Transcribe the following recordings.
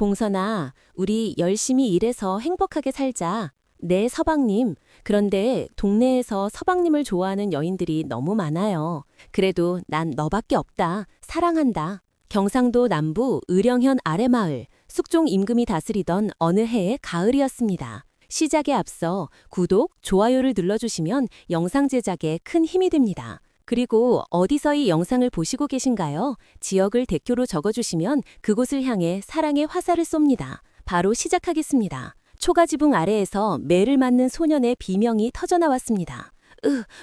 봉선아, 우리 열심히 일해서 행복하게 살자. 네, 서방님. 그런데 동네에서 서방님을 좋아하는 여인들이 너무 많아요. 그래도 난 너밖에 없다. 사랑한다. 경상도 남부 의령현 아래마을, 숙종 임금이 다스리던 어느 해의 가을이었습니다. 시작에 앞서 구독, 좋아요를 눌러주시면 영상 제작에 큰 힘이 됩니다. 그리고 어디서 이 영상을 보시고 계신가요? 지역을 대표로 적어주시면 그곳을 향해 사랑의 화살을 쏩니다. 바로 시작하겠습니다. 초가지붕 아래에서 매를 맞는 소년의 비명이 터져나왔습니다.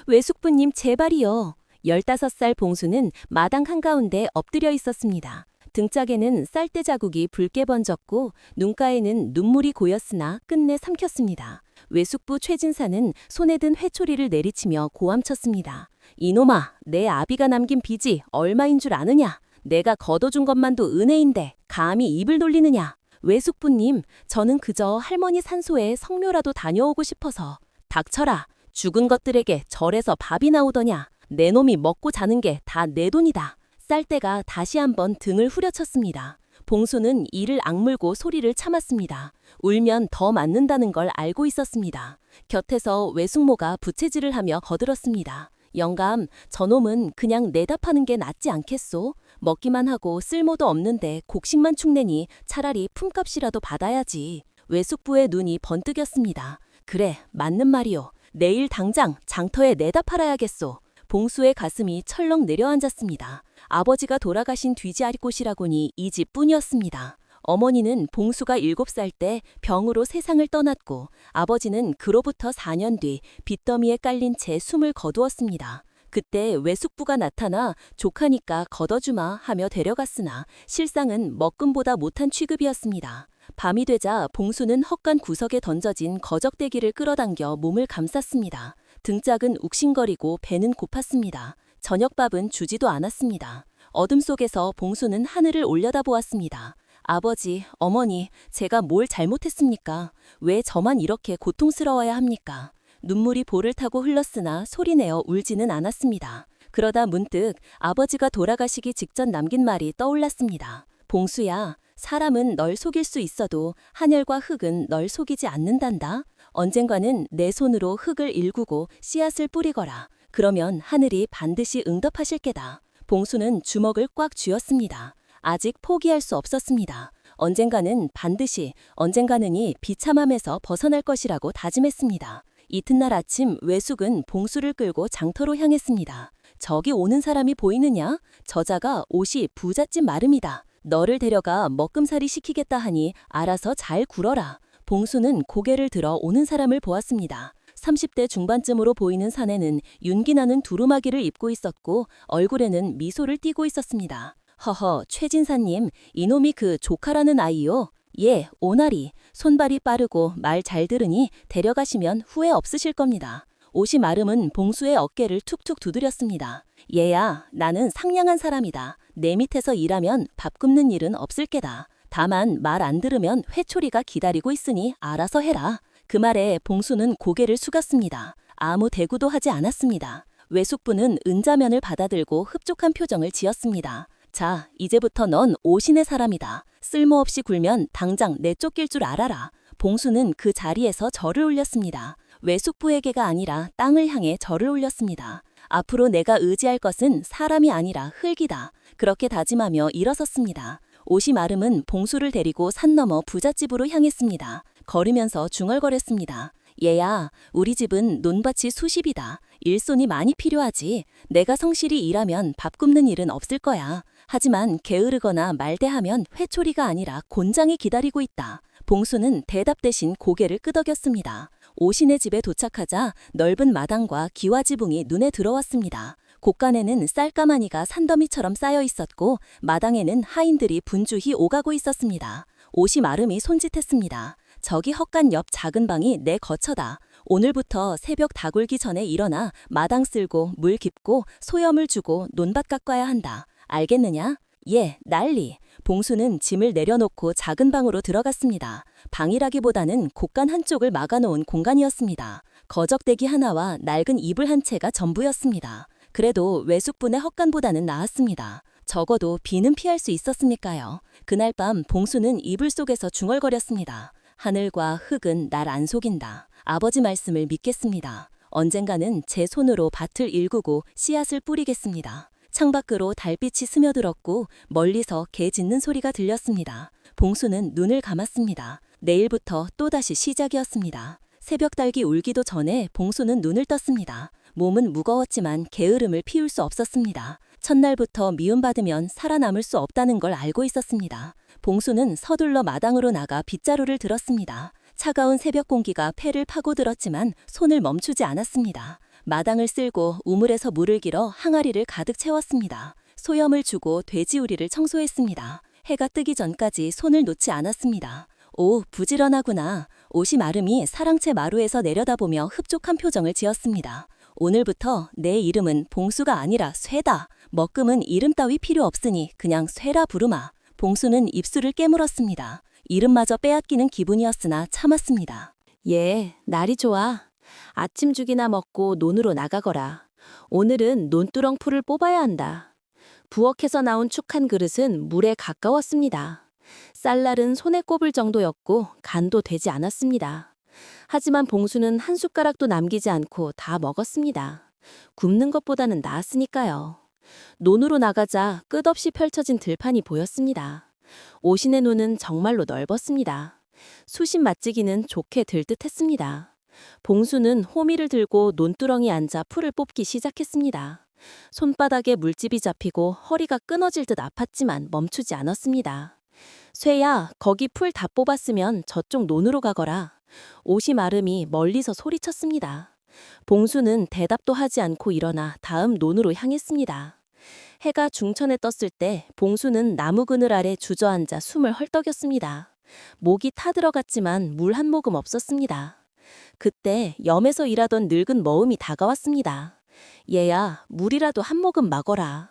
외숙부님 제발이요. 15살 봉수는 마당 한가운데 엎드려 있었습니다. 등짝에는 쌀때 자국이 붉게 번졌고 눈가에는 눈물이 고였으나 끝내 삼켰습니다. 외숙부 최진사는 손에 든 회초리를 내리치며 고함쳤습니다. 이놈아, 내 아비가 남긴 빚이 얼마인 줄 아느냐? 내가 걷어준 것만도 은혜인데 감히 입을 돌리느냐? 외숙부님, 저는 그저 할머니 산소에 성묘라도 다녀오고 싶어서. 닥쳐라. 죽은 것들에게 절에서 밥이 나오더냐? 내 놈이 먹고 자는 게 다 내 돈이다. 쌀때가 다시 한번 등을 후려쳤습니다. 봉수는 이를 악물고 소리를 참았습니다. 울면 더 맞는다는 걸 알고 있었습니다. 곁에서 외숙모가 부채질을 하며 거들었습니다. 영감, 저놈은 그냥 내다 파는 게 낫지 않겠소? 먹기만 하고 쓸모도 없는데 곡식만 축내니 차라리 품값이라도 받아야지. 외숙부의 눈이 번뜩였습니다. 그래, 맞는 말이오. 내일 당장 장터에 내다 팔아야겠소. 봉수의 가슴이 철렁 내려앉았습니다. 아버지가 돌아가신 뒤지아리꽃이라고니 이 집뿐이었습니다. 어머니는 봉수가 7살 때 병으로 세상을 떠났고 아버지는 그로부터 4년 뒤 빚더미에 깔린 채 숨을 거두었습니다. 그때 외숙부가 나타나 조카니까 걷어주마 하며 데려갔으나 실상은 먹금보다 못한 취급이었습니다. 밤이 되자 봉수는 헛간 구석에 던져진 거적대기를 끌어당겨 몸을 감쌌습니다. 등짝은 욱신거리고 배는 고팠습니다. 저녁밥은 주지도 않았습니다. 어둠 속에서 봉수는 하늘을 올려다보았습니다. 아버지, 어머니, 제가 뭘 잘못했습니까? 왜 저만 이렇게 고통스러워야 합니까? 눈물이 볼을 타고 흘렀으나 소리내어 울지는 않았습니다. 그러다 문득 아버지가 돌아가시기 직전 남긴 말이 떠올랐습니다. 봉수야, 사람은 널 속일 수 있어도 하늘과 흙은 널 속이지 않는단다. 언젠가는 내 손으로 흙을 일구고 씨앗을 뿌리거라. 그러면 하늘이 반드시 응답하실 게다. 봉수는 주먹을 꽉 쥐었습니다. 아직 포기할 수 없었습니다. 언젠가는 반드시, 언젠가는이 비참함에서 벗어날 것이라고 다짐했습니다. 이튿날 아침 외숙은 봉수를 끌고 장터로 향했습니다. 저기 오는 사람이 보이느냐? 저자가 옷이 부잣집 마름이다. 너를 데려가 먹금살이 시키겠다 하니 알아서 잘 굴어라. 봉수는 고개를 들어 오는 사람을 보았습니다. 30대 중반쯤으로 보이는 사내는 윤기나는 두루마기를 입고 있었고 얼굴에는 미소를 띠고 있었습니다. 허허, 최진사님, 이놈이 그 조카라는 아이요? 예, 오나리. 손발이 빠르고 말 잘 들으니 데려가시면 후회 없으실 겁니다. 옷이 마름은 봉수의 어깨를 툭툭 두드렸습니다. 얘야, 나는 상냥한 사람이다. 내 밑에서 일하면 밥 굶는 일은 없을 게다. 다만 말 안 들으면 회초리가 기다리고 있으니 알아서 해라. 그 말에 봉수는 고개를 숙였습니다. 아무 대꾸도 하지 않았습니다. 외숙부는 은자면을 받아들고 흡족한 표정을 지었습니다. 자, 이제부터 넌 오신의 사람이다. 쓸모없이 굴면 당장 내쫓길 줄 알아라. 봉수는 그 자리에서 절을 올렸습니다. 외숙부에게가 아니라 땅을 향해 절을 올렸습니다. 앞으로 내가 의지할 것은 사람이 아니라 흙이다. 그렇게 다짐하며 일어섰습니다. 옷이 마름은 봉수를 데리고 산 너머 부잣집으로 향했습니다. 걸으면서 중얼거렸습니다. 얘야, 우리 집은 논밭이 수십이다. 일손이 많이 필요하지. 내가 성실히 일하면 밥 굶는 일은 없을 거야. 하지만 게으르거나 말대하면 회초리가 아니라 곤장이 기다리고 있다. 봉수는 대답 대신 고개를 끄덕였습니다. 오신의 집에 도착하자 넓은 마당과 기와지붕이 눈에 들어왔습니다. 곳간에는 쌀가마니가 산더미처럼 쌓여 있었고 마당에는 하인들이 분주히 오가고 있었습니다. 옷이 마름이 손짓했습니다. 저기 헛간 옆 작은 방이 내 거처다. 오늘부터 새벽 다굴기 전에 일어나 마당 쓸고 물 깁고 소염을 주고 논밭 깎아야 한다. 알겠느냐? 예, 난리. 봉수는 짐을 내려놓고 작은 방으로 들어갔습니다. 방이라기보다는 곳간 한쪽을 막아놓은 공간이었습니다. 거적대기 하나와 낡은 이불 한 채가 전부였습니다. 그래도 외숙분의 헛간보다는 나았습니다. 적어도 비는 피할 수 있었으니까요. 그날 밤 봉수는 이불 속에서 중얼거렸습니다. 하늘과 흙은 날 안 속인다. 아버지 말씀을 믿겠습니다. 언젠가는 제 손으로 밭을 일구고 씨앗을 뿌리겠습니다. 창밖으로 달빛이 스며들었고 멀리서 개 짖는 소리가 들렸습니다. 봉수는 눈을 감았습니다. 내일부터 또다시 시작이었습니다. 새벽 닭이 울기도 전에 봉수는 눈을 떴습니다. 몸은 무거웠지만 게으름을 피울 수 없었습니다. 첫날부터 미움받으면 살아남을 수 없다는 걸 알고 있었습니다. 봉수는 서둘러 마당으로 나가 빗자루를 들었습니다. 차가운 새벽 공기가 폐를 파고들었지만 손을 멈추지 않았습니다. 마당을 쓸고 우물에서 물을 길어 항아리를 가득 채웠습니다. 소염을 주고 돼지우리를 청소했습니다. 해가 뜨기 전까지 손을 놓지 않았습니다. 오, 부지런하구나. 옷이 마름이 사랑채 마루에서 내려다보며 흡족한 표정을 지었습니다. 오늘부터 내 이름은 봉수가 아니라 쇠다. 먹금은 이름 따위 필요 없으니 그냥 쇠라 부르마. 봉수는 입술을 깨물었습니다. 이름마저 빼앗기는 기분이었으나 참았습니다. 예, 날이 좋아. 아침죽이나 먹고 논으로 나가거라. 오늘은 논두렁 풀을 뽑아야 한다. 부엌에서 나온 축한 그릇은 물에 가까웠습니다. 쌀날은 손에 꼽을 정도였고 간도 되지 않았습니다. 하지만 봉수는 한 숟가락도 남기지 않고 다 먹었습니다. 굶는 것보다는 나았으니까요. 논으로 나가자 끝없이 펼쳐진 들판이 보였습니다. 오신의 논은 정말로 넓었습니다. 수심 맛지기는 좋게 들듯했습니다. 봉수는 호미를 들고 논두렁에 앉아 풀을 뽑기 시작했습니다. 손바닥에 물집이 잡히고 허리가 끊어질 듯 아팠지만 멈추지 않았습니다. 쇠야, 거기 풀 다 뽑았으면 저쪽 논으로 가거라. 옷이 마름이 멀리서 소리쳤습니다. 봉수는 대답도 하지 않고 일어나 다음 논으로 향했습니다. 해가 중천에 떴을 때 봉수는 나무 그늘 아래 주저앉아 숨을 헐떡였습니다. 목이 타들어갔지만 물 한 모금 없었습니다. 그때 염에서 일하던 늙은 머음이 다가왔습니다. 얘야, 물이라도 한 모금 마거라.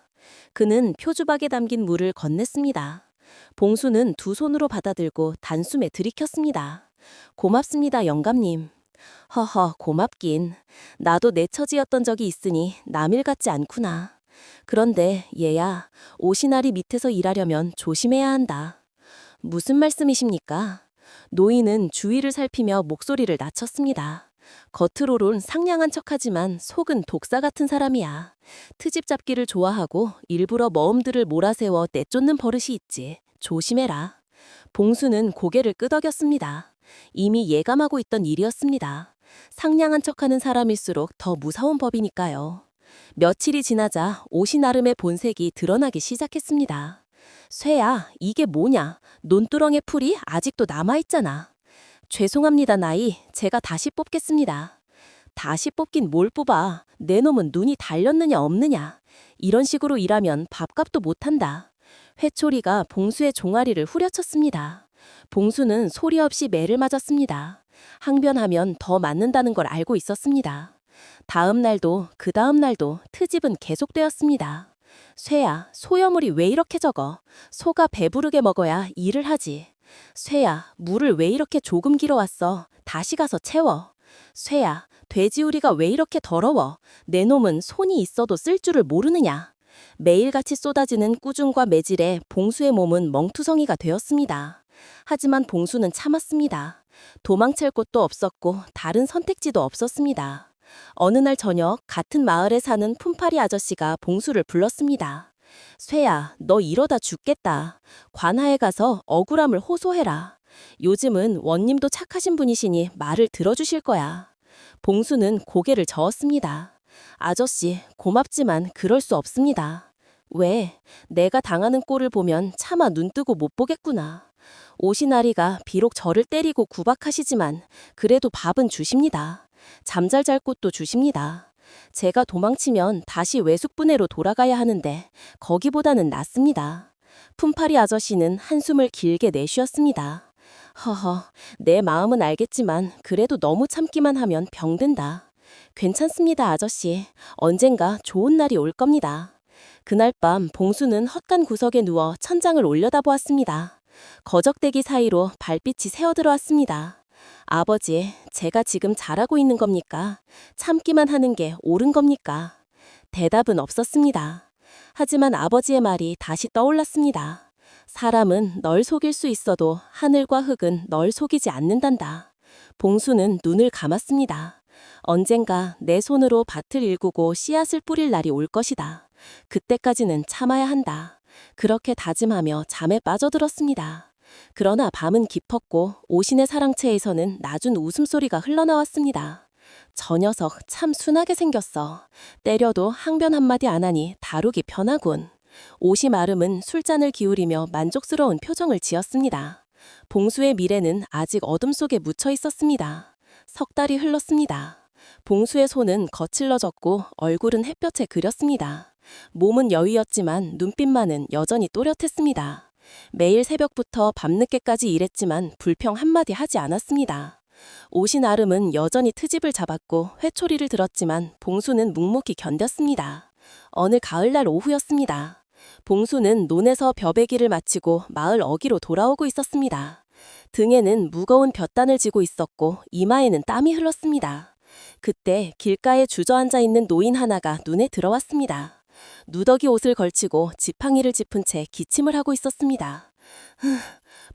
그는 표주박에 담긴 물을 건넸습니다. 봉수는 두 손으로 받아들고 단숨에 들이켰습니다. 고맙습니다, 영감님. 허허, 고맙긴. 나도 내 처지였던 적이 있으니 남일 같지 않구나. 그런데 얘야, 오시나리 밑에서 일하려면 조심해야 한다. 무슨 말씀이십니까? 노인은 주위를 살피며 목소리를 낮췄습니다. 겉으로는 상냥한 척하지만 속은 독사 같은 사람이야. 트집 잡기를 좋아하고 일부러 머음들을 몰아세워 내쫓는 버릇이 있지. 조심해라. 봉수는 고개를 끄덕였습니다. 이미 예감하고 있던 일이었습니다. 상냥한 척하는 사람일수록 더 무서운 법이니까요. 며칠이 지나자 옷이 나름의 본색이 드러나기 시작했습니다. 쇠야, 이게 뭐냐? 논두렁의 풀이 아직도 남아있잖아. 죄송합니다, 나이. 제가 다시 뽑겠습니다. 다시 뽑긴 뭘 뽑아. 내 놈은 눈이 달렸느냐 없느냐. 이런 식으로 일하면 밥값도 못한다. 회초리가 봉수의 종아리를 후려쳤습니다. 봉수는 소리 없이 매를 맞았습니다. 항변하면 더 맞는다는 걸 알고 있었습니다. 다음 날도 그 다음 날도 트집은 계속되었습니다. 쇠야, 소여물이 왜 이렇게 적어? 소가 배부르게 먹어야 일을 하지. 쇠야, 물을 왜 이렇게 조금 길어왔어? 다시 가서 채워. 쇠야, 돼지우리가 왜 이렇게 더러워? 내 놈은 손이 있어도 쓸 줄을 모르느냐? 매일같이 쏟아지는 꾸중과 매질에 봉수의 몸은 멍투성이가 되었습니다. 하지만 봉수는 참았습니다. 도망칠 곳도 없었고 다른 선택지도 없었습니다. 어느 날 저녁 같은 마을에 사는 품팔이 아저씨가 봉수를 불렀습니다. 쇠야, 너 이러다 죽겠다. 관하에 가서 억울함을 호소해라. 요즘은 원님도 착하신 분이시니 말을 들어주실 거야. 봉수는 고개를 저었습니다. 아저씨, 고맙지만 그럴 수 없습니다. 왜? 내가 당하는 꼴을 보면 차마 눈뜨고 못 보겠구나. 오시나리가 비록 저를 때리고 구박하시지만 그래도 밥은 주십니다. 잠잘 잘 곳도 주십니다. 제가 도망치면 다시 외숙부내로 돌아가야 하는데 거기보다는 낫습니다. 품팔이 아저씨는 한숨을 길게 내쉬었습니다. 허허, 내 마음은 알겠지만 그래도 너무 참기만 하면 병든다. 괜찮습니다, 아저씨. 언젠가 좋은 날이 올 겁니다. 그날 밤 봉수는 헛간 구석에 누워 천장을 올려다보았습니다. 거적대기 사이로 발빛이 새어들어왔습니다. 아버지, 제가 지금 잘하고 있는 겁니까? 참기만 하는 게 옳은 겁니까? 대답은 없었습니다. 하지만 아버지의 말이 다시 떠올랐습니다. 사람은 널 속일 수 있어도 하늘과 흙은 널 속이지 않는단다. 봉수는 눈을 감았습니다. 언젠가 내 손으로 밭을 일구고 씨앗을 뿌릴 날이 올 것이다. 그때까지는 참아야 한다. 그렇게 다짐하며 잠에 빠져들었습니다. 그러나 밤은 깊었고 오신의 사랑채에서는 낮은 웃음소리가 흘러나왔습니다. 저 녀석 참 순하게 생겼어. 때려도 항변 한마디 안 하니 다루기 편하군. 오시 마름은 술잔을 기울이며 만족스러운 표정을 지었습니다. 봉수의 미래는 아직 어둠 속에 묻혀 있었습니다. 석 달이 흘렀습니다. 봉수의 손은 거칠러졌고 얼굴은 햇볕에 그렸습니다. 몸은 여위였지만 눈빛만은 여전히 또렷했습니다. 매일 새벽부터 밤늦게까지 일했지만 불평 한마디 하지 않았습니다. 오신 아름은 여전히 트집을 잡았고 회초리를 들었지만 봉수는 묵묵히 견뎠습니다. 어느 가을날 오후였습니다. 봉수는 논에서 벼베기를 마치고 마을 어귀로 돌아오고 있었습니다. 등에는 무거운 볕단을 지고 있었고 이마에는 땀이 흘렀습니다. 그때 길가에 주저앉아 있는 노인 하나가 눈에 들어왔습니다. 누더기 옷을 걸치고 지팡이를 짚은 채 기침을 하고 있었습니다.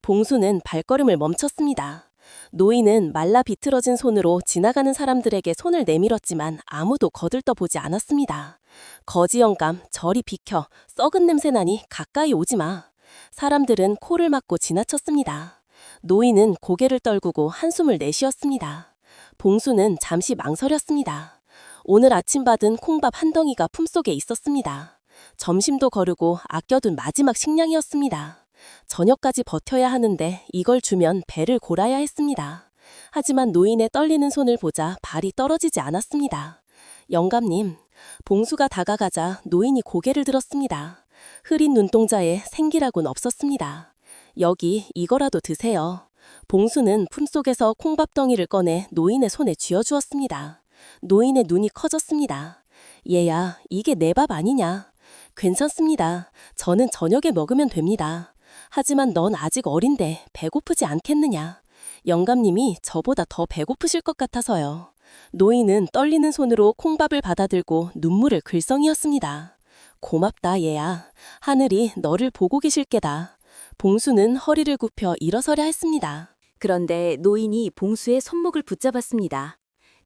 봉수는 발걸음을 멈췄습니다. 노인은 말라 비틀어진 손으로 지나가는 사람들에게 손을 내밀었지만 아무도 거들떠보지 않았습니다. 거지 영감, 저리 비켜. 썩은 냄새 나니 가까이 오지 마. 사람들은 코를 막고 지나쳤습니다. 노인은 고개를 떨구고 한숨을 내쉬었습니다. 봉수는 잠시 망설였습니다. 오늘 아침 받은 콩밥 한 덩이가 품속에 있었습니다. 점심도 거르고 아껴둔 마지막 식량이었습니다. 저녁까지 버텨야 하는데 이걸 주면 배를 골아야 했습니다. 하지만 노인의 떨리는 손을 보자 발이 떨어지지 않았습니다. 영감님, 봉수가 다가가자 노인이 고개를 들었습니다. 흐린 눈동자에 생기라고는 없었습니다. 여기 이거라도 드세요. 봉수는 품속에서 콩밥덩이를 꺼내 노인의 손에 쥐어주었습니다. 노인의 눈이 커졌습니다. 얘야, 이게 내 밥 아니냐? 괜찮습니다. 저는 저녁에 먹으면 됩니다. 하지만 넌 아직 어린데 배고프지 않겠느냐? 영감님이 저보다 더 배고프실 것 같아서요. 노인은 떨리는 손으로 콩밥을 받아들고 눈물을 글썽이었습니다. 고맙다 얘야. 하늘이 너를 보고 계실 게다. 봉수는 허리를 굽혀 일어서려 했습니다. 그런데 노인이 봉수의 손목을 붙잡았습니다.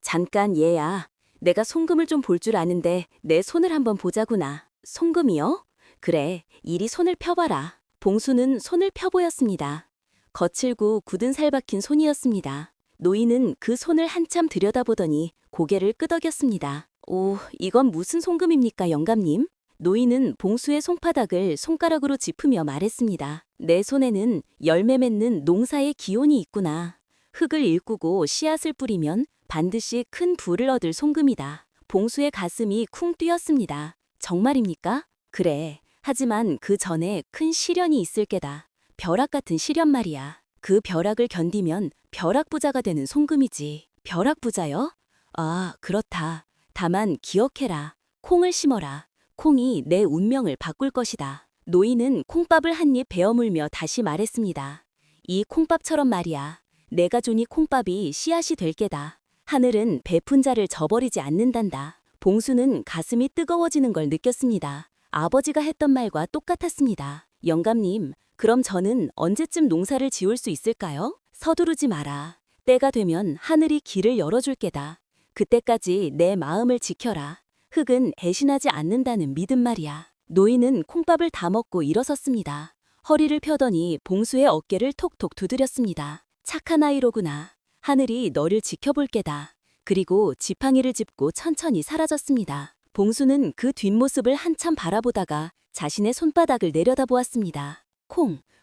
잠깐 얘야. 내가 송금을 좀 볼 줄 아는데 내 손을 한번 보자구나. 송금이요? 그래, 이리 손을 펴봐라. 봉수는 손을 펴보였습니다. 거칠고 굳은 살 박힌 손이었습니다. 노인은 그 손을 한참 들여다보더니 고개를 끄덕였습니다. 오, 이건 무슨 송금입니까, 영감님? 노인은 봉수의 손바닥을 손가락으로 짚으며 말했습니다. 내 손에는 열매 맺는 농사의 기운이 있구나. 흙을 일구고 씨앗을 뿌리면 반드시 큰 부를 얻을 송금이다. 봉수의 가슴이 쿵 뛰었습니다. 정말입니까? 그래. 하지만 그 전에 큰 시련이 있을 게다. 벼락 같은 시련 말이야. 그 벼락을 견디면 벼락부자가 되는 송금이지. 벼락부자요? 아, 그렇다. 다만 기억해라. 콩을 심어라. 콩이 내 운명을 바꿀 것이다. 노인은 콩밥을 한 입 베어물며 다시 말했습니다. 이 콩밥처럼 말이야. 내가 주니 콩밥이 씨앗이 될 게다. 하늘은 베푼 자를 저버리지 않는단다. 봉수는 가슴이 뜨거워지는 걸 느꼈습니다. 아버지가 했던 말과 똑같았습니다. 영감님, 그럼 저는 언제쯤 농사를 지을 수 있을까요? 서두르지 마라. 때가 되면 하늘이 길을 열어줄 게다. 그때까지 내 마음을 지켜라. 흙은 애신하지 않는다는 믿음 말이야. 노인은 콩밥을 다 먹고 일어섰습니다. 허리를 펴더니 봉수의 어깨를 톡톡 두드렸습니다. 착한 아이로구나. 하늘이 너를 지켜볼 게다. 그리고 지팡이를 짚고 천천히 사라졌습니다. 봉수는 그 뒷모습을 한참 바라보다가 자신의 손바닥을 내려다보았습니다.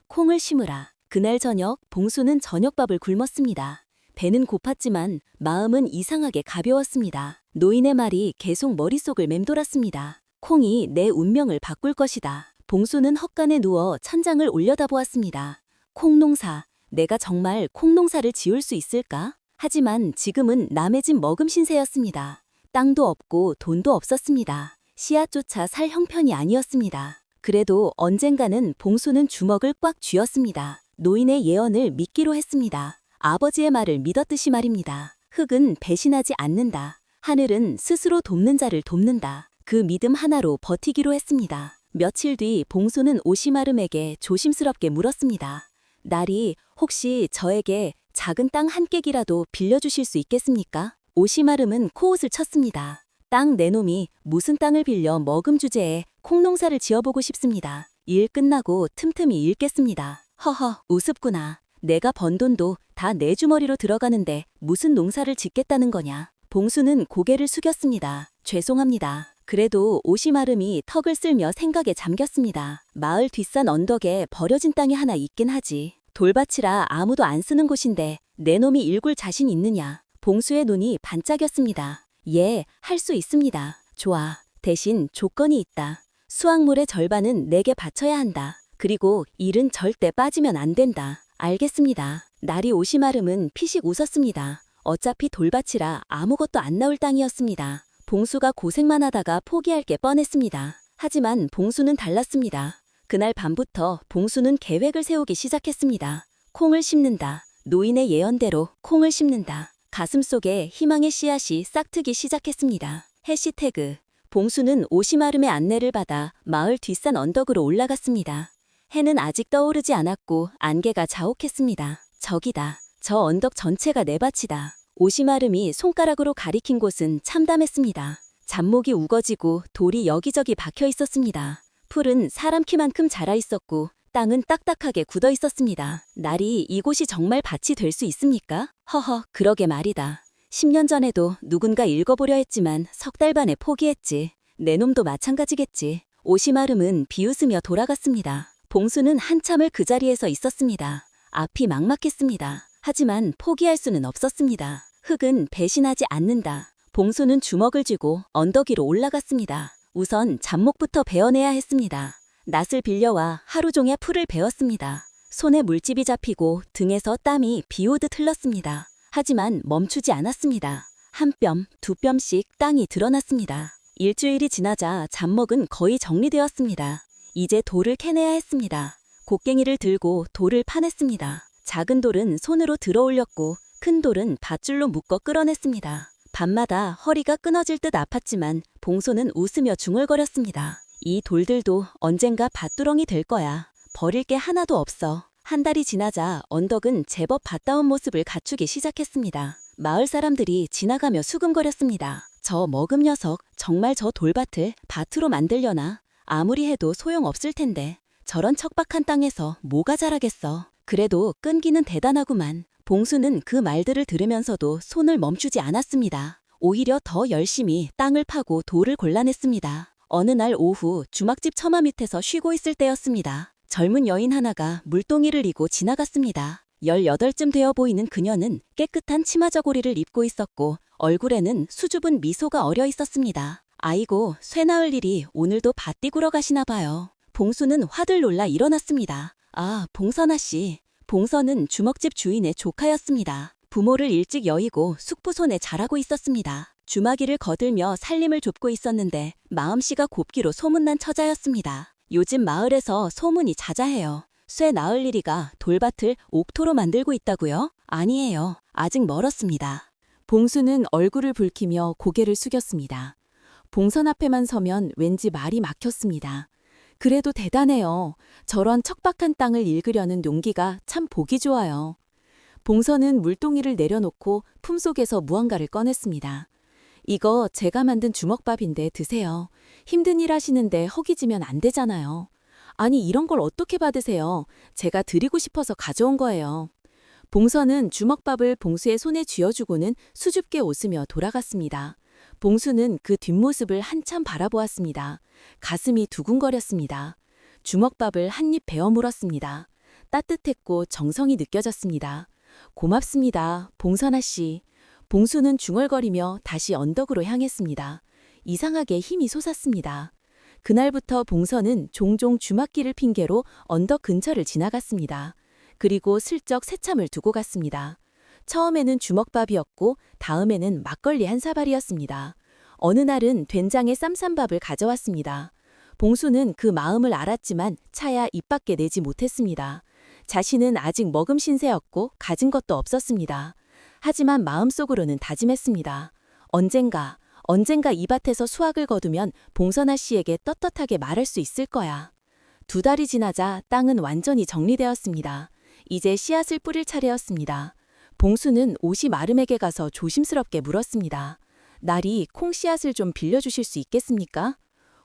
콩을 심으라. 그날 저녁 봉수는 저녁밥을 굶었습니다. 배는 고팠지만 마음은 이상하게 가벼웠습니다. 노인의 말이 계속 머릿속을 맴돌았습니다. 콩이 내 운명을 바꿀 것이다. 봉수는 헛간에 누워 천장을 올려다보았습니다. 콩농사, 내가 정말 콩농사를 지을 수 있을까? 하지만 지금은 남의 집 먹음 신세였습니다. 땅도 없고 돈도 없었습니다. 씨앗조차 살 형편이 아니었습니다. 그래도 언젠가는 봉수는 주먹을 꽉 쥐었습니다. 노인의 예언을 믿기로 했습니다. 아버지의 말을 믿었듯이 말입니다. 흙은 배신하지 않는다. 하늘은 스스로 돕는 자를 돕는다. 그 믿음 하나로 버티기로 했습니다. 며칠 뒤 봉수는 오시마름에게 조심스럽게 물었습니다. 나리, 혹시 저에게 작은 땅 한 객이라도 빌려주실 수 있겠습니까? 오시마름은 코웃을 쳤습니다. 땅 내놈이 무슨 땅을 빌려 먹음 주제에 콩농사를 지어보고 싶습니다. 일 끝나고 틈틈이 읽겠습니다. 허허, 우습구나. 내가 번 돈도 다 내 주머니로 들어가는데 무슨 농사를 짓겠다는 거냐. 봉수는 고개를 숙였습니다. 죄송합니다. 그래도 오시마름이 턱을 쓸며 생각에 잠겼습니다. 마을 뒷산 언덕에 버려진 땅이 하나 있긴 하지. 돌밭이라 아무도 안 쓰는 곳인데 내 놈이 일굴 자신 있느냐. 봉수의 눈이 반짝였습니다. 예, 할 수 있습니다. 좋아. 대신 조건이 있다. 수확물의 절반은 내게 바쳐야 한다. 그리고 일은 절대 빠지면 안 된다. 알겠습니다. 날이 오시마름은 피식 웃었습니다. 어차피 돌밭이라 아무것도 안 나올 땅이었습니다. 봉수가 고생만 하다가 포기할 게 뻔했습니다. 하지만 봉수는 달랐습니다. 그날 밤부터 봉수는 계획을 세우기 시작했습니다. 콩을 심는다. 노인의 예언대로 콩을 심는다. 가슴속에 희망의 씨앗이 싹트기 시작했습니다. 해시태그 봉수는 오시마름의 안내를 받아 마을 뒷산 언덕으로 올라갔습니다. 해는 아직 떠오르지 않았고 안개가 자욱했습니다. 저기다. 저 언덕 전체가 내 밭이다. 오시마름이 손가락으로 가리킨 곳은 참담했습니다. 잡목이 우거지고 돌이 여기저기 박혀 있었습니다. 풀은 사람 키만큼 자라 있었고 땅은 딱딱하게 굳어 있었습니다. 날이 이곳이 정말 밭이 될 수 있습니까? 허허, 그러게 말이다. 10년 전에도 누군가 읽어보려 했지만 석 달 반에 포기했지. 내 놈도 마찬가지겠지. 오시마름은 비웃으며 돌아갔습니다. 봉수는 한참을 그 자리에서 있었습니다. 앞이 막막했습니다. 하지만 포기할 수는 없었습니다. 흙은 배신하지 않는다. 봉수는 주먹을 쥐고 언덕 위로 올라갔습니다. 우선 잡목부터 베어내야 했습니다. 낫을 빌려와 하루 종일 풀을 베었습니다. 손에 물집이 잡히고 등에서 땀이 비 오듯 흘렀습니다. 하지만 멈추지 않았습니다. 한 뼘, 두 뼘씩 땅이 드러났습니다. 일주일이 지나자 잡목은 거의 정리되었습니다. 이제 돌을 캐내야 했습니다. 곡괭이를 들고 돌을 파냈습니다. 작은 돌은 손으로 들어 올렸고 큰 돌은 밧줄로 묶어 끌어냈습니다. 밤마다 허리가 끊어질 듯 아팠지만 봉소는 웃으며 중얼거렸습니다. 이 돌들도 언젠가 밭두렁이 될 거야. 버릴 게 하나도 없어. 한 달이 지나자 언덕은 제법 밭다운 모습을 갖추기 시작했습니다. 마을 사람들이 지나가며 수근거렸습니다. 저 머금 녀석 정말 저 돌밭을 밭으로 만들려나? 아무리 해도 소용없을 텐데 저런 척박한 땅에서 뭐가 자라겠어. 그래도 끈기는 대단하구만. 봉수는 그 말들을 들으면서도 손을 멈추지 않았습니다. 오히려 더 열심히 땅을 파고 돌을 골라냈습니다. 어느 날 오후 주막집 처마 밑에서 쉬고 있을 때였습니다. 젊은 여인 하나가 물동이를 이고 지나갔습니다. 18쯤 되어 보이는 그녀는 깨끗한 치마저고리를 입고 있었고 얼굴에는 수줍은 미소가 어려 있었습니다. 아이고, 쇠 나을 일이 오늘도 밭 뛰구러 가시나 봐요. 봉수는 화들 놀라 일어났습니다. 아, 봉선아 씨. 봉선은 주먹집 주인의 조카였습니다. 부모를 일찍 여의고 숙부손에 자라고 있었습니다. 주마기를 거들며 살림을 좁고 있었는데 마음씨가 곱기로 소문난 처자였습니다. 요즘 마을에서 소문이 자자해요. 쇠 나을리리가 돌밭을 옥토로 만들고 있다고요? 아니에요. 아직 멀었습니다. 봉수는 얼굴을 붉히며 고개를 숙였습니다. 봉선 앞에만 서면 왠지 말이 막혔습니다. 그래도 대단해요. 저런 척박한 땅을 읽으려는 용기가 참 보기 좋아요. 봉선은 물동이를 내려놓고 품속에서 무언가를 꺼냈습니다. 이거 제가 만든 주먹밥인데 드세요. 힘든 일 하시는데 허기지면 안 되잖아요. 아니, 이런 걸 어떻게 받으세요? 제가 드리고 싶어서 가져온 거예요. 봉선은 주먹밥을 봉수의 손에 쥐어주고는 수줍게 웃으며 돌아갔습니다. 봉수는 그 뒷모습을 한참 바라보았습니다. 가슴이 두근거렸습니다. 주먹밥을 한 입 베어 물었습니다. 따뜻했고 정성이 느껴졌습니다. 고맙습니다, 봉선아 씨. 봉수는 중얼거리며 다시 언덕으로 향했습니다. 이상하게 힘이 솟았습니다. 그날부터 봉선은 종종 주막길을 핑계로 언덕 근처를 지나갔습니다. 그리고 슬쩍 새참을 두고 갔습니다. 처음에는 주먹밥이었고 다음에는 막걸리 한 사발이었습니다. 어느 날은 된장에 쌈쌈밥을 가져왔습니다. 봉수는 그 마음을 알았지만 차야 입 밖에 내지 못했습니다. 자신은 아직 먹음 신세였고 가진 것도 없었습니다. 하지만 마음속으로는 다짐했습니다. 언젠가 언젠가 이 밭에서 수확을 거두면 봉선아 씨에게 떳떳하게 말할 수 있을 거야. 2달이 지나자 땅은 완전히 정리되었습니다. 이제 씨앗을 뿌릴 차례였습니다. 봉수는 옷이 마름에게 가서 조심스럽게 물었습니다. 날이 콩 씨앗을 좀 빌려주실 수 있겠습니까?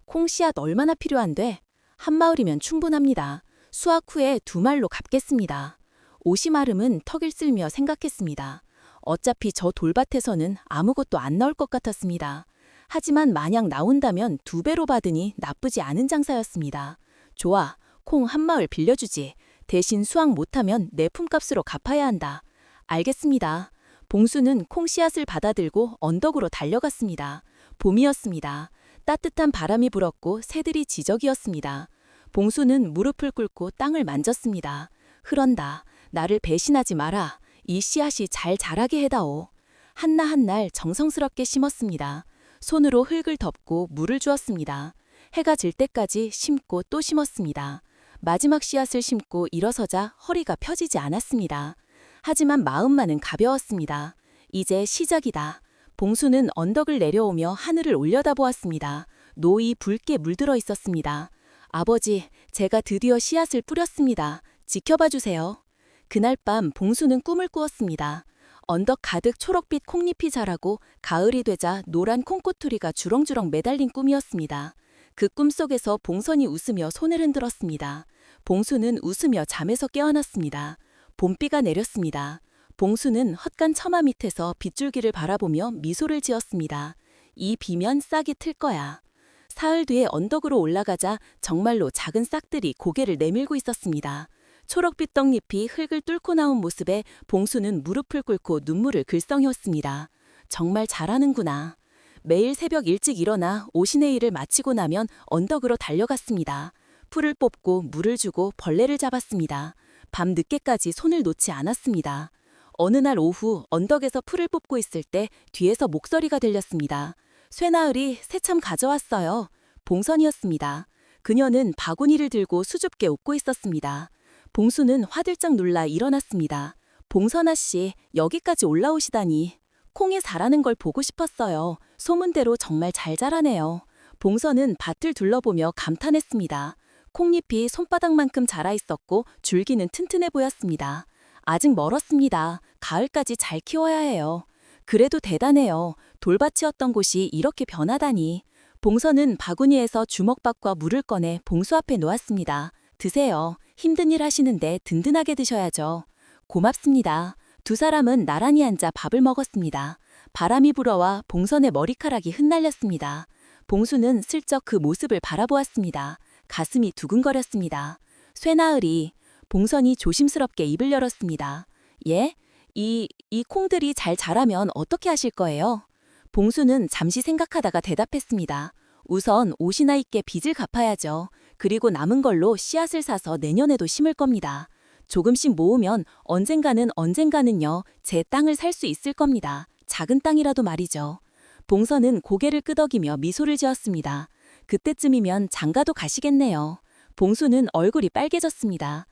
콩 씨앗 얼마나 필요한데? 한 마을이면 충분합니다. 수확 후에 2말로 갚겠습니다. 옷이 마름은 턱을 쓸며 생각했습니다. 어차피 저 돌밭에서는 아무것도 안 나올 것 같았습니다. 하지만 만약 나온다면 2배로 받으니 나쁘지 않은 장사였습니다. 좋아, 콩 한 마을 빌려주지. 대신 수확 못하면 내 품값으로 갚아야 한다. 알겠습니다. 봉수는 콩 씨앗을 받아들고 언덕으로 달려갔습니다. 봄이었습니다. 따뜻한 바람이 불었고 새들이 지저귀었습니다. 봉수는 무릎을 꿇고 땅을 만졌습니다. 흐런다. 나를 배신하지 마라. 이 씨앗이 잘 자라게 해다오. 한나 한날 정성스럽게 심었습니다. 손으로 흙을 덮고 물을 주었습니다. 해가 질 때까지 심고 또 심었습니다. 마지막 씨앗을 심고 일어서자 허리가 펴지지 않았습니다. 하지만 마음만은 가벼웠습니다. 이제 시작이다. 봉수는 언덕을 내려오며 하늘을 올려다보았습니다. 노이 붉게 물들어 있었습니다. 아버지, 제가 드디어 씨앗을 뿌렸습니다. 지켜봐 주세요. 그날 밤 봉수는 꿈을 꾸었습니다. 언덕 가득 초록빛 콩잎이 자라고 가을이 되자 노란 콩꼬투리가 주렁주렁 매달린 꿈이었습니다. 그 꿈속에서 봉선이 웃으며 손을 흔들었습니다. 봉수는 웃으며 잠에서 깨어났습니다. 봄비가 내렸습니다. 봉수는 헛간 처마 밑에서 빗줄기를 바라보며 미소를 지었습니다. 이 비면 싹이 틀 거야. 사흘 뒤에 언덕으로 올라가자 정말로 작은 싹들이 고개를 내밀고 있었습니다. 초록빛 떡잎이 흙을 뚫고 나온 모습에 봉수는 무릎을 꿇고 눈물을 글썽였습니다. 정말 잘하는구나. 매일 새벽 일찍 일어나 오신의 일을 마치고 나면 언덕으로 달려갔습니다. 풀을 뽑고 물을 주고 벌레를 잡았습니다. 밤 늦게까지 손을 놓지 않았습니다. 어느 날 오후 언덕에서 풀을 뽑고 있을 때 뒤에서 목소리가 들렸습니다. 쇠나을이 새참 가져왔어요. 봉선이었습니다. 그녀는 바구니를 들고 수줍게 웃고 있었습니다. 봉수는 화들짝 놀라 일어났습니다. 봉선아 씨, 여기까지 올라오시다니. 콩이 자라는 걸 보고 싶었어요. 소문대로 정말 잘 자라네요. 봉선은 밭을 둘러보며 감탄했습니다. 콩잎이 손바닥만큼 자라 있었고 줄기는 튼튼해 보였습니다. 아직 멀었습니다. 가을까지 잘 키워야 해요. 그래도 대단해요. 돌밭이었던 곳이 이렇게 변하다니. 봉선은 바구니에서 주먹밥과 물을 꺼내 봉수 앞에 놓았습니다. 드세요. 힘든 일 하시는데 든든하게 드셔야죠. 고맙습니다. 2사람은 나란히 앉아 밥을 먹었습니다. 바람이 불어와 봉선의 머리카락이 흩날렸습니다. 봉수는 슬쩍 그 모습을 바라보았습니다. 가슴이 두근거렸습니다. 쇠나을이. 봉선이 조심스럽게 입을 열었습니다. 예? 이 콩들이 잘 자라면 어떻게 하실 거예요? 봉수는 잠시 생각하다가 대답했습니다. 우선 옷이나 입게 빚을 갚아야죠. 그리고 남은 걸로 씨앗을 사서 내년에도 심을 겁니다. 조금씩 모으면 언젠가는요, 제 땅을 살 수 있을 겁니다. 작은 땅이라도 말이죠. 봉선은 고개를 끄덕이며 미소를 지었습니다. 그때쯤이면 장가도 가시겠네요. 봉수는 얼굴이 빨개졌습니다.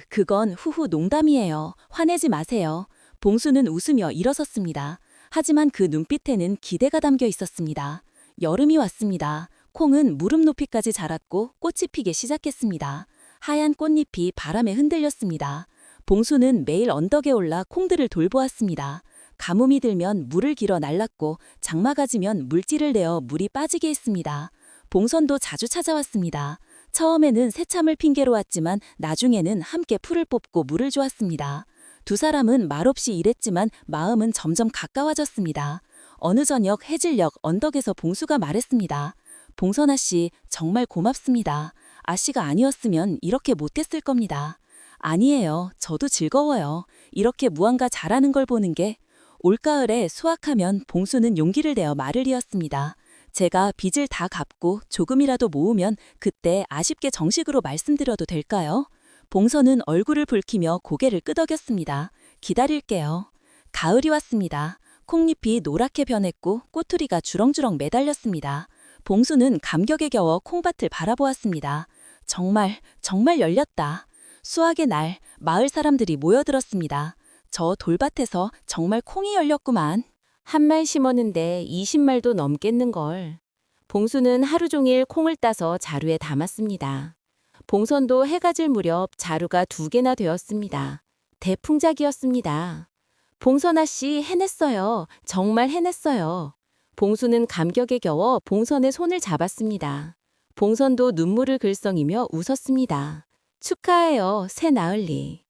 그건 후후 농담이에요. 화내지 마세요. 봉수는 웃으며 일어섰습니다. 하지만 그 눈빛에는 기대가 담겨 있었습니다. 여름이 왔습니다. 콩은 무릎 높이까지 자랐고 꽃이 피기 시작했습니다. 하얀 꽃잎이 바람에 흔들렸습니다. 봉수는 매일 언덕에 올라 콩들을 돌보았습니다. 가뭄이 들면 물을 길어 날랐고 장마가 지면 물질을 내어 물이 빠지게 했습니다. 봉선도 자주 찾아왔습니다. 처음에는 새참을 핑계로 왔지만 나중에는 함께 풀을 뽑고 물을 주었습니다. 2사람은 말없이 일했지만 마음은 점점 가까워졌습니다. 어느 저녁 해질녘 언덕에서 봉수가 말했습니다. 봉선아 씨, 정말 고맙습니다. 아씨가 아니었으면 이렇게 못했을 겁니다. 아니에요. 저도 즐거워요. 이렇게 무언가 잘하는 걸 보는 게. 올가을에 수확하면 봉수는 용기를 내어 말을 이었습니다. 제가 빚을 다 갚고 조금이라도 모으면 그때 아쉽게 정식으로 말씀드려도 될까요? 봉선은 얼굴을 붉히며 고개를 끄덕였습니다. 기다릴게요. 가을이 왔습니다. 콩잎이 노랗게 변했고 꼬투리가 주렁주렁 매달렸습니다. 봉수는 감격에 겨워 콩밭을 바라보았습니다. 정말 열렸다. 수확의 날, 마을 사람들이 모여들었습니다. 저 돌밭에서 정말 콩이 열렸구만. 한 말 심었는데 20말도 넘겠는걸. 봉수는 하루 종일 콩을 따서 자루에 담았습니다. 봉선도 해가 질 무렵 자루가 2개나 되었습니다. 대풍작이었습니다. 봉선아 씨 해냈어요. 정말 해냈어요. 봉수는 감격에 겨워 봉선의 손을 잡았습니다. 봉선도 눈물을 글썽이며 웃었습니다. 축하해요, 새 나을리.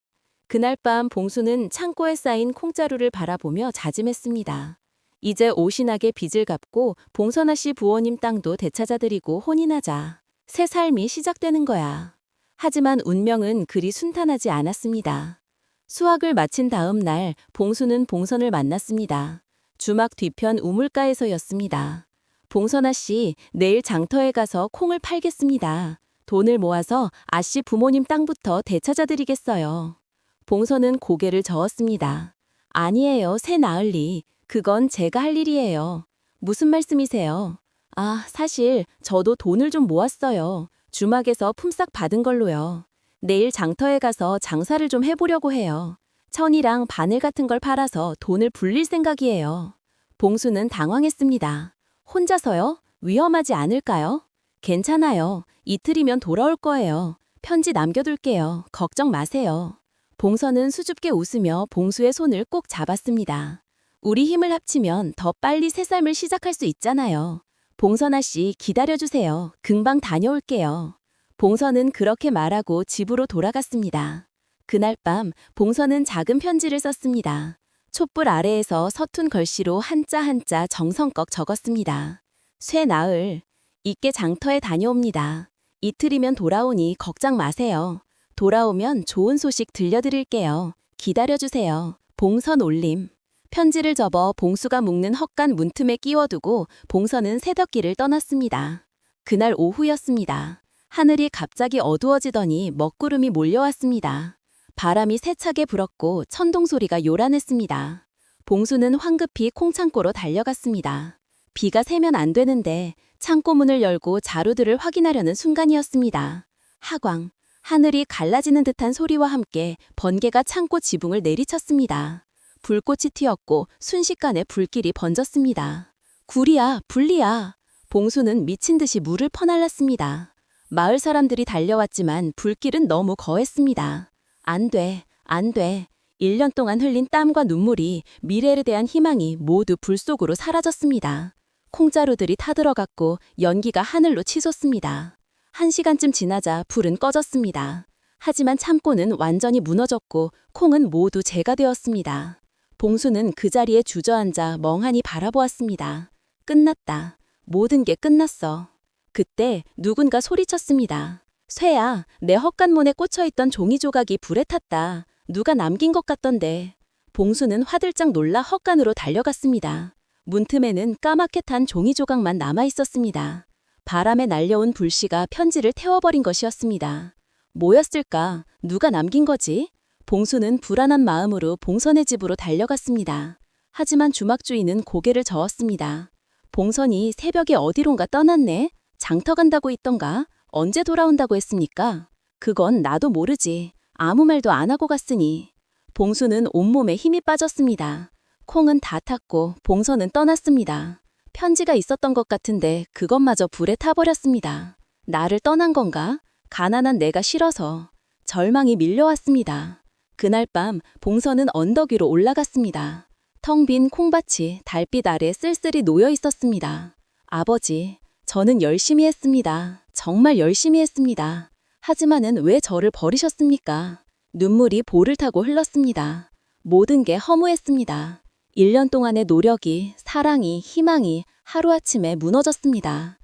그날 밤 봉수는 창고에 쌓인 콩자루를 바라보며 자짐했습니다. 이제 오신하게 빚을 갚고 봉선아 씨 부모님 땅도 되찾아드리고 혼이 나자 새 삶이 시작되는 거야. 하지만 운명은 그리 순탄하지 않았습니다. 수학을 마친 다음 날 봉수는 봉선을 만났습니다. 주막 뒤편 우물가에서였습니다. 봉선아 씨, 내일 장터에 가서 콩을 팔겠습니다. 돈을 모아서 아씨 부모님 땅부터 되찾아드리겠어요. 봉선은 고개를 저었습니다. 아니에요, 새 나을리. 그건 제가 할 일이에요. 무슨 말씀이세요? 아, 사실 저도 돈을 좀 모았어요. 주막에서 품삯 받은 걸로요. 내일 장터에 가서 장사를 좀 해보려고 해요. 천이랑 바늘 같은 걸 팔아서 돈을 불릴 생각이에요. 봉수는 당황했습니다. 혼자서요? 위험하지 않을까요? 괜찮아요. 이틀이면 돌아올 거예요. 편지 남겨둘게요. 걱정 마세요. 봉선은 수줍게 웃으며 봉수의 손을 꼭 잡았습니다. 우리 힘을 합치면 더 빨리 새 삶을 시작할 수 있잖아요. 봉선아 씨 기다려주세요. 금방 다녀올게요. 봉선은 그렇게 말하고 집으로 돌아갔습니다. 그날 밤 봉선은 작은 편지를 썼습니다. 촛불 아래에서 서툰 글씨로 한자 한자 정성껏 적었습니다. 쇠 나을, 잊게 장터에 다녀옵니다. 이틀이면 돌아오니 걱정 마세요. 돌아오면 좋은 소식 들려드릴게요. 기다려주세요. 봉선 올림. 편지를 접어 봉수가 묶는 헛간 문틈에 끼워두고 봉선은 새덕길을 떠났습니다. 그날 오후였습니다. 하늘이 갑자기 어두워지더니 먹구름이 몰려왔습니다. 바람이 세차게 불었고 천둥 소리가 요란했습니다. 봉수는 황급히 콩창고로 달려갔습니다. 비가 새면 안 되는데 창고 문을 열고 자루들을 확인하려는 순간이었습니다. 하광, 하늘이 갈라지는 듯한 소리와 함께 번개가 창고 지붕을 내리쳤습니다. 불꽃이 튀었고 순식간에 불길이 번졌습니다. 구리야, 불리야. 봉수는 미친 듯이 물을 퍼날랐습니다. 마을 사람들이 달려왔지만 불길은 너무 거했습니다. 안 돼, 안 돼. 1년 동안 흘린 땀과 눈물이, 미래에 대한 희망이 모두 불 속으로 사라졌습니다. 콩자루들이 타들어갔고 연기가 하늘로 치솟습니다. 1시간쯤 지나자 불은 꺼졌습니다. 하지만 창고는 완전히 무너졌고 콩은 모두 재가 되었습니다. 봉수는 그 자리에 주저앉아 멍하니 바라보았습니다. 끝났다. 모든 게 끝났어. 그때 누군가 소리쳤습니다. 쇠야, 내 헛간문에 꽂혀있던 종이 조각이 불에 탔다. 누가 남긴 것 같던데. 봉수는 화들짝 놀라 헛간으로 달려갔습니다. 문틈에는 까맣게 탄 종이 조각만 남아있었습니다. 바람에 날려온 불씨가 편지를 태워버린 것이었습니다. 뭐였을까? 누가 남긴 거지? 봉수는 불안한 마음으로 봉선의 집으로 달려갔습니다. 하지만 주막주인은 고개를 저었습니다. 봉선이 새벽에 어디론가 떠났네? 장터 간다고 있던가? 언제 돌아온다고 했습니까? 그건 나도 모르지. 아무 말도 안 하고 갔으니. 봉수는 온몸에 힘이 빠졌습니다. 콩은 다 탔고 봉선은 떠났습니다. 편지가 있었던 것 같은데 그것마저 불에 타버렸습니다. 나를 떠난 건가? 가난한 내가 싫어서. 절망이 밀려왔습니다. 그날 밤 봉선은 언덕 위로 올라갔습니다. 텅 빈 콩밭이 달빛 아래 쓸쓸히 놓여 있었습니다. 아버지, 저는 열심히 했습니다. 정말 열심히 했습니다. 하지만은 왜 저를 버리셨습니까? 눈물이 볼을 타고 흘렀습니다. 모든 게 허무했습니다. 1년 동안의 노력이, 사랑이, 희망이 하루아침에 무너졌습니다.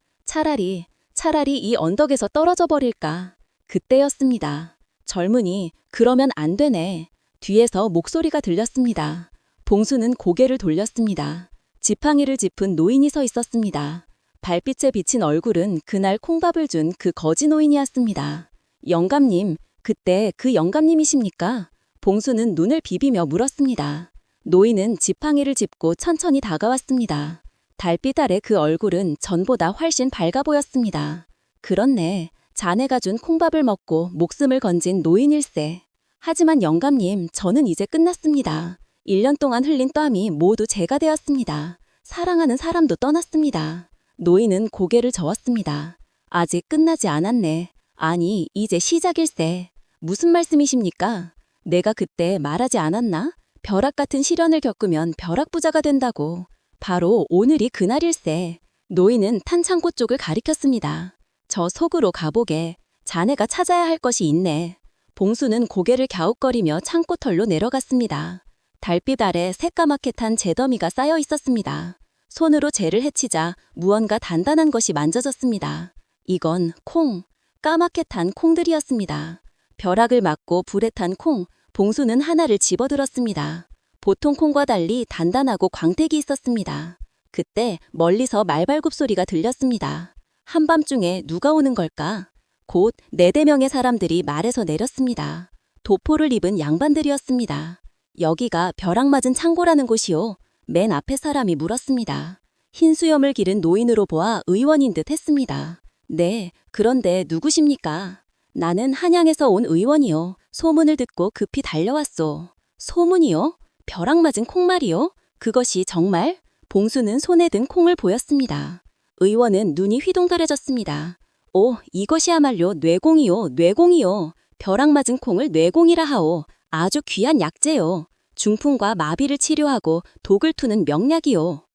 차라리 이 언덕에서 떨어져 버릴까. 그때였습니다. 젊은이, 그러면 안 되네. 뒤에서 목소리가 들렸습니다. 봉수는 고개를 돌렸습니다. 지팡이를 짚은 노인이 서 있었습니다. 발빛에 비친 얼굴은 그날 콩밥을 준 그 거지 노인이었습니다. 영감님, 그때 그 영감님이십니까? 봉수는 눈을 비비며 물었습니다. 노인은 지팡이를 짚고 천천히 다가왔습니다. 달빛 아래 그 얼굴은 전보다 훨씬 밝아 보였습니다. 그렇네. 자네가 준 콩밥을 먹고 목숨을 건진 노인일세. 하지만 영감님, 저는 이제 끝났습니다. 1년 동안 흘린 땀이 모두 제가 되었습니다. 사랑하는 사람도 떠났습니다. 노인은 고개를 저었습니다. 아직 끝나지 않았네. 아니, 이제 시작일세. 무슨 말씀이십니까? 내가 그때 말하지 않았나? 벼락 같은 시련을 겪으면 벼락부자가 된다고. 바로 오늘이 그날일세. 노인은 탄 창고 쪽을 가리켰습니다. 저 속으로 가보게. 자네가 찾아야 할 것이 있네. 봉수는 고개를 갸웃거리며 창고털로 내려갔습니다. 달빛 아래 새까맣게 탄 재더미가 쌓여 있었습니다. 손으로 재를 헤치자 무언가 단단한 것이 만져졌습니다. 이건 콩, 까맣게 탄 콩들이었습니다. 벼락을 맞고 불에 탄 콩, 봉수는 하나를 집어들었습니다. 보통 콩과 달리 단단하고 광택이 있었습니다. 그때 멀리서 말발굽 소리가 들렸습니다. 한밤중에 누가 오는 걸까? 곧 4-4명의 사람들이 말에서 내렸습니다. 도포를 입은 양반들이었습니다. 여기가 벼락 맞은 창고라는 곳이요? 맨 앞에 사람이 물었습니다. 흰 수염을 기른 노인으로 보아 의원인 듯 했습니다. 네, 그런데 누구십니까? 나는 한양에서 온 의원이요. 소문을 듣고 급히 달려왔소. 소문이요? 벼락 맞은 콩말이요? 그것이 정말? 봉수는 손에 든 콩을 보였습니다. 의원은 눈이 휘둥그레졌습니다. 오, 이것이야말로 뇌공이요, 뇌공이요. 벼락 맞은 콩을 뇌공이라 하오. 아주 귀한 약재요. 중풍과 마비를 치료하고 독을 투는 명약이요.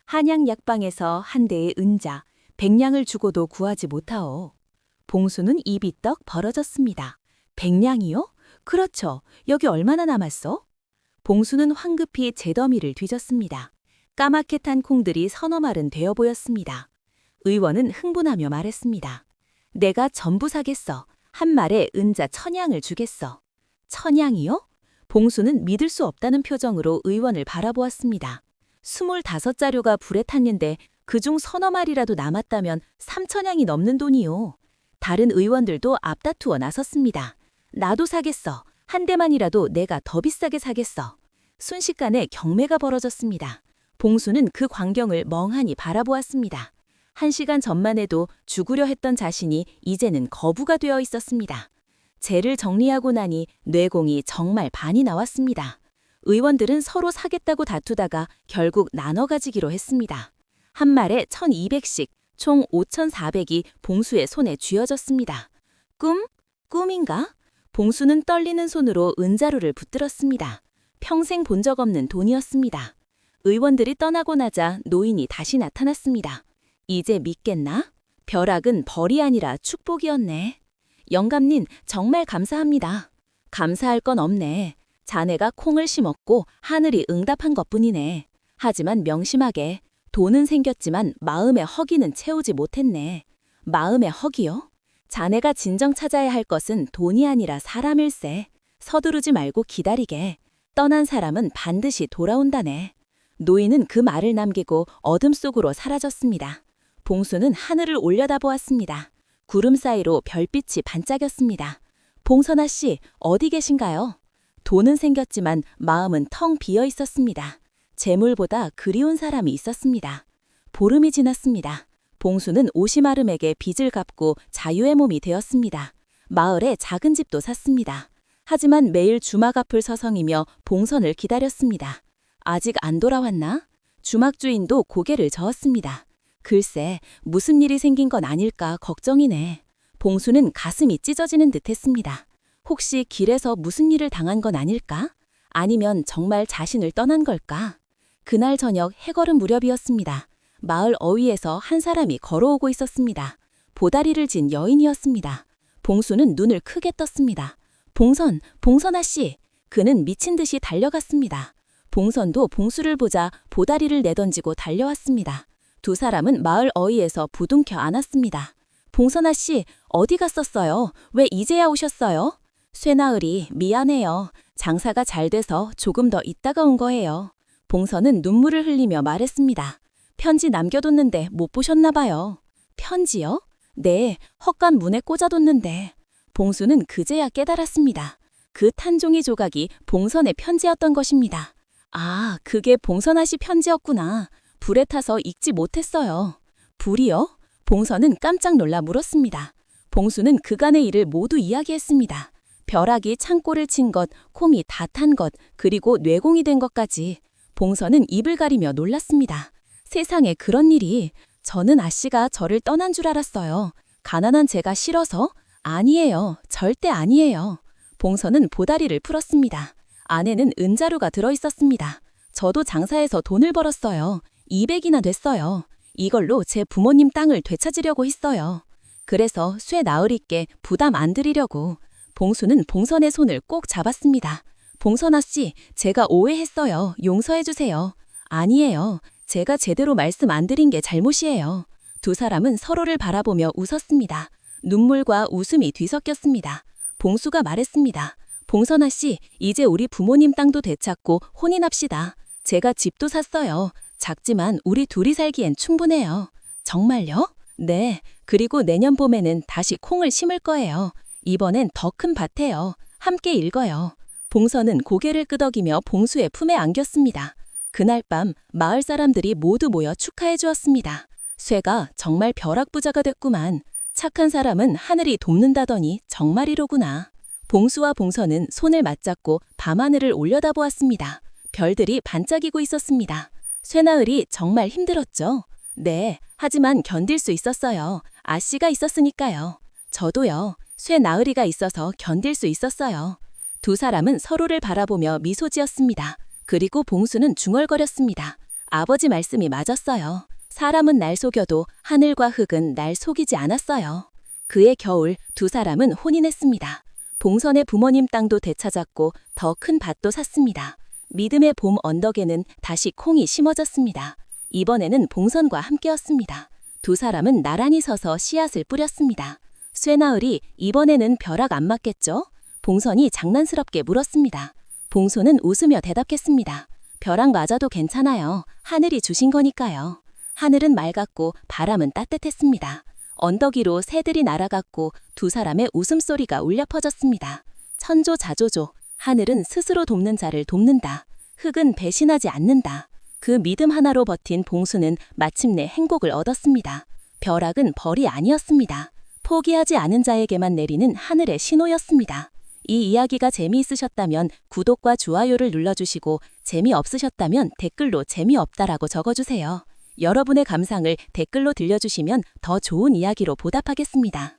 한양 약방에서 한 대의 은자, 100냥을 주고도 구하지 못하오. 봉수는 입이 떡 벌어졌습니다. 100냥이요? 그렇죠. 여기 얼마나 남았어? 봉수는 황급히 재더미를 뒤졌습니다. 까맣게 탄 콩들이 서너 말은 되어 보였습니다. 의원은 흥분하며 말했습니다. 내가 전부 사겠어. 한 말에 은자 1000냥을 주겠어. 1000냥이요? 봉수는 믿을 수 없다는 표정으로 의원을 바라보았습니다. 25자루가 불에 탔는데 그중 서너 마리라도 남았다면 3000냥이 넘는 돈이요. 다른 의원들도 앞다투어 나섰습니다. 나도 사겠어. 한 대만이라도 내가 더 비싸게 사겠어. 순식간에 경매가 벌어졌습니다. 봉수는 그 광경을 멍하니 바라보았습니다. 1시간 전만 해도 죽으려 했던 자신이 이제는 거부가 되어 있었습니다. 재를 정리하고 나니 뇌공이 정말 반이 나왔습니다. 의원들은 서로 사겠다고 다투다가 결국 나눠 가지기로 했습니다. 한 말에 1200씩 총 5400이 봉수의 손에 쥐어졌습니다. 꿈인가? 봉수는 떨리는 손으로 은자루를 붙들었습니다. 평생 본 적 없는 돈이었습니다. 의원들이 떠나고 나자 노인이 다시 나타났습니다. 이제 믿겠나? 벼락은 벌이 아니라 축복이었네. 영감님, 정말 감사합니다. 감사할 건 없네. 자네가 콩을 심었고 하늘이 응답한 것뿐이네. 하지만 명심하게, 돈은 생겼지만 마음의 허기는 채우지 못했네. 마음의 허기요? 자네가 진정 찾아야 할 것은 돈이 아니라 사람일세. 서두르지 말고 기다리게. 떠난 사람은 반드시 돌아온다네. 노인은 그 말을 남기고 어둠 속으로 사라졌습니다. 봉수는 하늘을 올려다보았습니다. 구름 사이로 별빛이 반짝였습니다. 봉선아 씨, 어디 계신가요? 돈은 생겼지만 마음은 텅 비어 있었습니다. 재물보다 그리운 사람이 있었습니다. 보름이 지났습니다. 봉수는 오시마름에게 빚을 갚고 자유의 몸이 되었습니다. 마을에 작은 집도 샀습니다. 하지만 매일 주막 앞을 서성이며 봉선을 기다렸습니다. 아직 안 돌아왔나? 주막 주인도 고개를 저었습니다. 글쎄, 무슨 일이 생긴 건 아닐까 걱정이네. 봉수는 가슴이 찢어지는 듯했습니다. 혹시 길에서 무슨 일을 당한 건 아닐까? 아니면 정말 자신을 떠난 걸까? 그날 저녁 해걸은 무렵이었습니다. 마을 어귀에서 한 사람이 걸어오고 있었습니다. 보다리를 진 여인이었습니다. 봉수는 눈을 크게 떴습니다. 봉선아 씨! 그는 미친 듯이 달려갔습니다. 봉선도 봉수를 보자 보다리를 내던지고 달려왔습니다. 두 사람은 마을 어귀에서 부둥켜 안았습니다. 봉선아 씨, 어디 갔었어요? 왜 이제야 오셨어요? 쇠나으리, 미안해요. 장사가 잘 돼서 조금 더 있다가 온 거예요. 봉선은 눈물을 흘리며 말했습니다. 편지 남겨뒀는데 못 보셨나 봐요. 편지요? 네, 헛간 문에 꽂아뒀는데. 봉수는 그제야 깨달았습니다. 그 탄종이 조각이 봉선의 편지였던 것입니다. 아, 그게 봉선아 씨 편지였구나. 불에 타서 읽지 못했어요. 불이요? 봉선은 깜짝 놀라 물었습니다. 봉수는 그간의 일을 모두 이야기했습니다. 벼락이 창고를 친 것, 콩이 다 탄 것, 그리고 뇌공이 된 것까지. 봉선은 입을 가리며 놀랐습니다. 세상에 그런 일이. 저는 아씨가 저를 떠난 줄 알았어요. 가난한 제가 싫어서? 아니에요. 절대 아니에요. 봉선은 보다리를 풀었습니다. 안에는 은자루가 들어있었습니다. 저도 장사해서 돈을 벌었어요. 200이나 됐어요. 이걸로 제 부모님 땅을 되찾으려고 했어요. 그래서 쇠 나으리께 부담 안 드리려고. 봉수는 봉선의 손을 꼭 잡았습니다. 봉선아 씨, 제가 오해했어요. 용서해 주세요. 아니에요. 제가 제대로 말씀 안 드린 게 잘못이에요. 두 사람은 서로를 바라보며 웃었습니다. 눈물과 웃음이 뒤섞였습니다. 봉수가 말했습니다. 봉선아 씨, 이제 우리 부모님 땅도 되찾고 혼인합시다. 제가 집도 샀어요. 작지만 우리 둘이 살기엔 충분해요. 정말요? 네. 그리고 내년 봄에는 다시 콩을 심을 거예요. 이번엔 더 큰 밭에요. 함께 읽어요. 봉선은 고개를 끄덕이며 봉수의 품에 안겼습니다. 그날 밤 마을 사람들이 모두 모여 축하해 주었습니다. 쇠가 정말 벼락부자가 됐구만. 착한 사람은 하늘이 돕는다더니 정말이로구나. 봉수와 봉선은 손을 맞잡고 밤하늘을 올려다보았습니다. 별들이 반짝이고 있었습니다. 쇠나을이 정말 힘들었죠? 네, 하지만 견딜 수 있었어요. 아씨가 있었으니까요. 저도요. 쇠나을이가 있어서 견딜 수 있었어요. 두 사람은 서로를 바라보며 미소 지었습니다. 그리고 봉수는 중얼거렸습니다. 아버지 말씀이 맞았어요. 사람은 날 속여도 하늘과 흙은 날 속이지 않았어요. 그해 겨울 두 사람은 혼인했습니다. 봉선의 부모님 땅도 되찾았고 더 큰 밭도 샀습니다. 믿음의 봄 언덕에는 다시 콩이 심어졌습니다. 이번에는 봉선과 함께였습니다. 두 사람은 나란히 서서 씨앗을 뿌렸습니다. 쇠나을이 이번에는 벼락 안 맞겠죠? 봉선이 장난스럽게 물었습니다. 봉선은 웃으며 대답했습니다. 벼락 맞아도 괜찮아요. 하늘이 주신 거니까요. 하늘은 맑았고 바람은 따뜻했습니다. 언덕 위로 새들이 날아갔고 두 사람의 웃음소리가 울려 퍼졌습니다. 천조자조조, 하늘은 스스로 돕는 자를 돕는다. 흙은 배신하지 않는다. 그 믿음 하나로 버틴 봉수는 마침내 행복을 얻었습니다. 벼락은 벌이 아니었습니다. 포기하지 않은 자에게만 내리는 하늘의 신호였습니다. 이 이야기가 재미있으셨다면 구독과 좋아요를 눌러주시고 재미없으셨다면 댓글로 재미없다라고 적어주세요. 여러분의 감상을 댓글로 들려주시면 더 좋은 이야기로 보답하겠습니다.